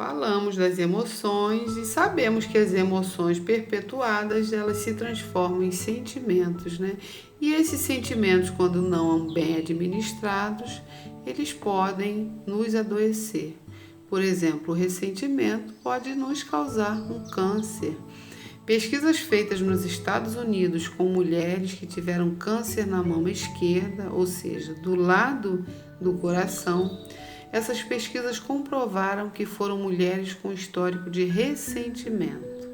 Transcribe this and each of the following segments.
Falamos das emoções e sabemos que as emoções perpetuadas, elas se transformam em sentimentos, né? E esses sentimentos, quando não bem administrados, eles podem nos adoecer. Por exemplo, o ressentimento pode nos causar um câncer. Pesquisas feitas nos Estados Unidos com mulheres que tiveram câncer na mama esquerda, ou seja, do lado do coração, essas pesquisas comprovaram que foram mulheres com histórico de ressentimento,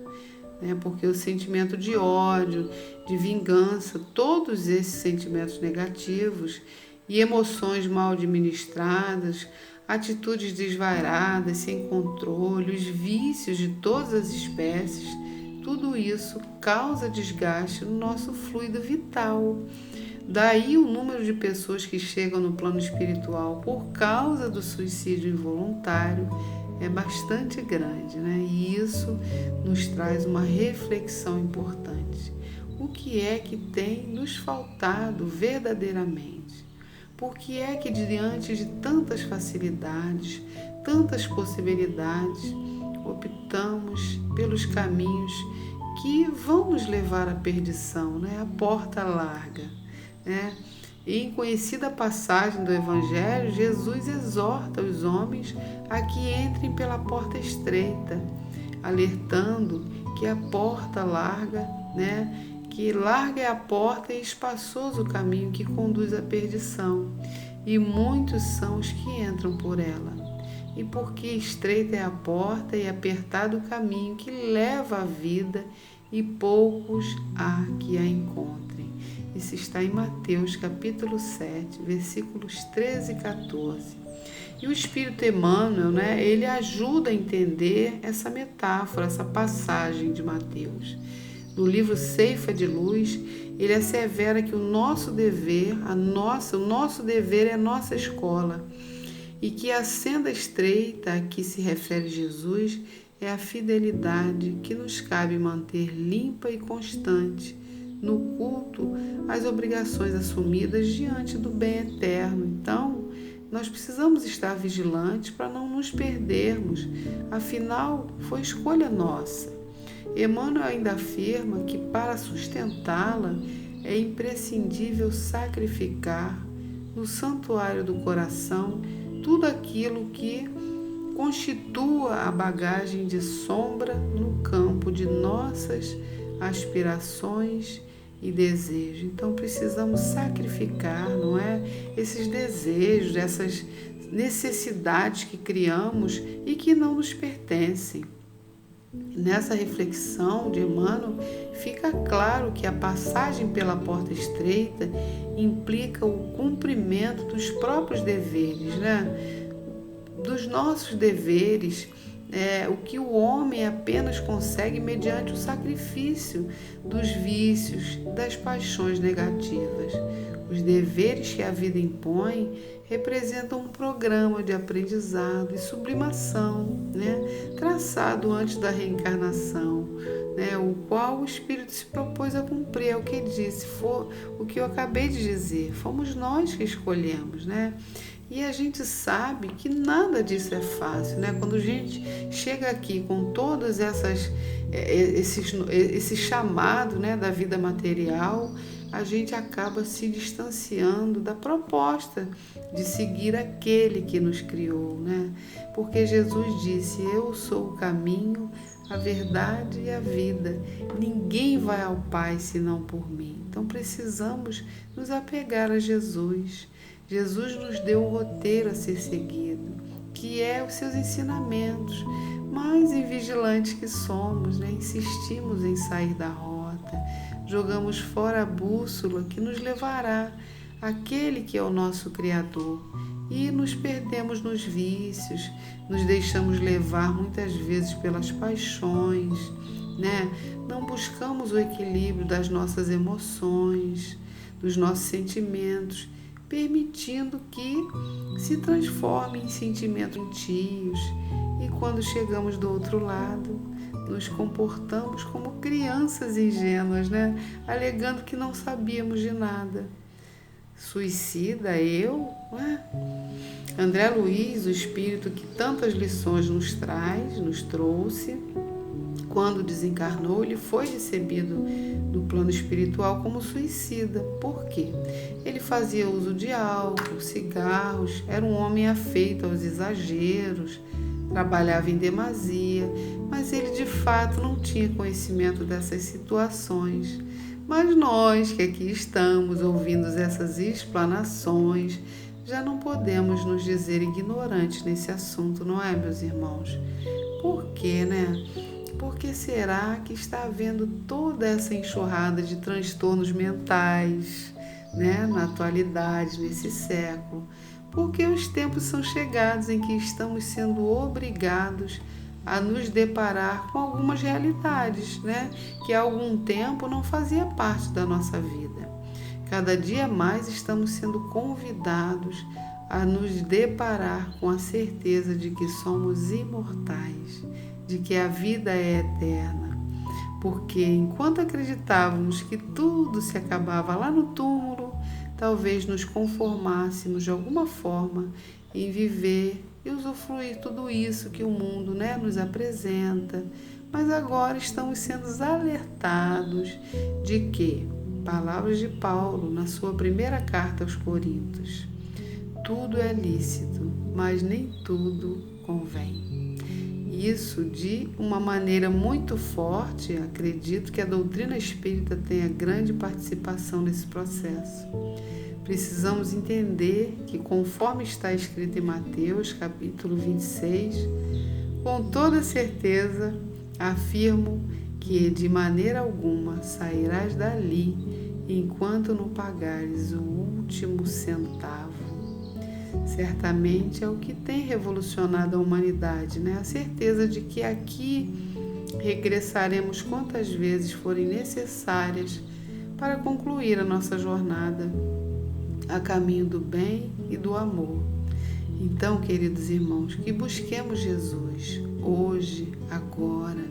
né? Porque o sentimento de ódio, de vingança, todos esses sentimentos negativos e emoções mal administradas, atitudes desvairadas, sem controle, os vícios de todas as espécies, tudo isso causa desgaste no nosso fluido vital. Daí o número de pessoas que chegam no plano espiritual por causa do suicídio involuntário é bastante grande, né? E isso nos traz uma reflexão importante. O que é que tem nos faltado verdadeiramente? Por que é que diante de tantas facilidades, tantas possibilidades, optamos pelos caminhos que vão nos levar à perdição, né? A porta larga, né? E em conhecida passagem do Evangelho, Jesus exorta os homens a que entrem pela porta estreita, alertando que a porta larga, né? Que larga é a porta e espaçoso o caminho que conduz à perdição, e muitos são os que entram por ela. E porque estreita é a porta e apertado o caminho que leva à vida, e poucos há que a encontrem. Isso está em Mateus capítulo 7, versículos 13 e 14. E o Espírito Emmanuel, né, ele ajuda a entender essa metáfora, essa passagem de Mateus. No livro Ceifa de Luz, ele assevera que o nosso dever é a nossa escola, e que a senda estreita a que se refere Jesus é a fidelidade que nos cabe manter limpa e constante no culto às obrigações assumidas diante do bem eterno. Então, nós precisamos estar vigilantes para não nos perdermos, afinal, foi escolha nossa. Emmanuel ainda afirma que para sustentá-la é imprescindível sacrificar no santuário do coração tudo aquilo que constitua a bagagem de sombra no campo de nossas aspirações e desejos. Então precisamos sacrificar, não é? Esses desejos, essas necessidades que criamos e que não nos pertencem. Nessa reflexão de Emmanuel, fica claro que a passagem pela porta estreita implica o cumprimento dos próprios deveres, né? Dos nossos deveres, o que o homem apenas consegue mediante o sacrifício dos vícios, das paixões negativas. Os deveres que a vida impõe representam um programa de aprendizado e sublimação, né, traçado antes da reencarnação, né, o qual o Espírito se propôs a cumprir. É o que disse, foi o que eu acabei de dizer, fomos nós que escolhemos, né? E a gente sabe que nada disso é fácil, né? Quando a gente chega aqui com todos esse chamado, né, da vida material, a gente acaba se distanciando da proposta de seguir aquele que nos criou, né? Porque Jesus disse: eu sou o caminho, a verdade e a vida. Ninguém vai ao Pai senão por mim. Então precisamos nos apegar a Jesus. Jesus nos deu um roteiro a ser seguido, que é os seus ensinamentos, mas invigilantes que somos, né? Insistimos em sair da rota, jogamos fora a bússola que nos levará àquele que é o nosso Criador e nos perdemos nos vícios, nos deixamos levar muitas vezes pelas paixões, né? Não buscamos o equilíbrio das nossas emoções, dos nossos sentimentos, permitindo que se transformem em sentimentos doentios, e quando chegamos do outro lado, nos comportamos como crianças ingênuas, né? Alegando que não sabíamos de nada. Suicida eu? Ué? André Luiz, o espírito que tantas lições nos trouxe, quando desencarnou, ele foi recebido no plano espiritual como suicida. Por quê? Ele fazia uso de álcool, cigarros, era um homem afeito aos exageros, trabalhava em demasia, mas ele de fato não tinha conhecimento dessas situações. Mas nós que aqui estamos ouvindo essas explanações, já não podemos nos dizer ignorantes nesse assunto, não é, meus irmãos? Por quê, né? Por que será que está havendo toda essa enxurrada de transtornos mentais, né, na atualidade, nesse século? Porque os tempos são chegados em que estamos sendo obrigados a nos deparar com algumas realidades, né, que há algum tempo não fazia parte da nossa vida. Cada dia mais estamos sendo convidados a nos deparar com a certeza de que somos imortais, de que a vida é eterna. Porque enquanto acreditávamos que tudo se acabava lá no túmulo, talvez nos conformássemos de alguma forma em viver e usufruir tudo isso que o mundo, né, nos apresenta. Mas agora estamos sendo alertados de que, palavras de Paulo na sua primeira carta aos Coríntios, tudo é lícito, mas nem tudo convém. Isso de uma maneira muito forte, acredito que a doutrina espírita tenha grande participação nesse processo. Precisamos entender que, conforme está escrito em Mateus, capítulo 26, com toda certeza afirmo que de maneira alguma sairás dali enquanto não pagares o último centavo. Certamente é o que tem revolucionado a humanidade, né? A certeza de que aqui regressaremos quantas vezes forem necessárias para concluir a nossa jornada a caminho do bem e do amor. Então, queridos irmãos, que busquemos Jesus hoje, agora.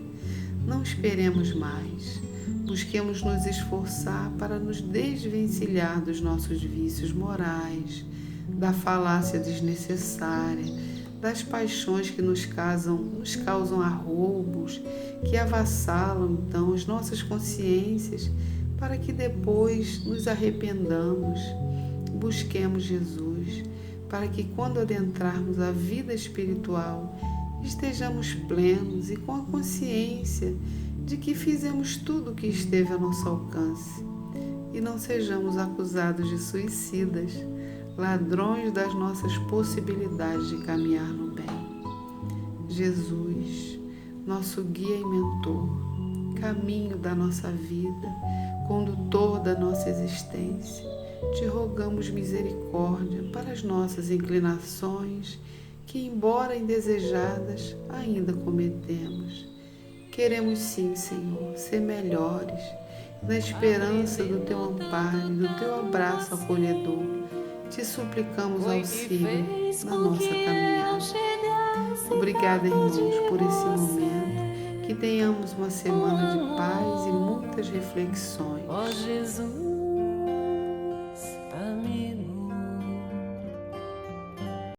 Não esperemos mais. Busquemos nos esforçar para nos desvencilhar dos nossos vícios morais, da falácia desnecessária, das paixões que nos causam arroubos, que avassalam então as nossas consciências, para que depois nos arrependamos. Busquemos Jesus, para que quando adentrarmos a vida espiritual, estejamos plenos e com a consciência de que fizemos tudo o que esteve ao nosso alcance e não sejamos acusados de suicidas, ladrões das nossas possibilidades de caminhar no bem. Jesus, nosso guia e mentor, caminho da nossa vida, condutor da nossa existência, te rogamos misericórdia para as nossas inclinações que, embora indesejadas, ainda cometemos. Queremos sim, Senhor, ser melhores, na esperança do teu amparo e do teu abraço acolhedor. Te suplicamos auxílio na nossa caminhada. Obrigada, irmãos, por esse momento. Que tenhamos uma semana de paz e muitas reflexões.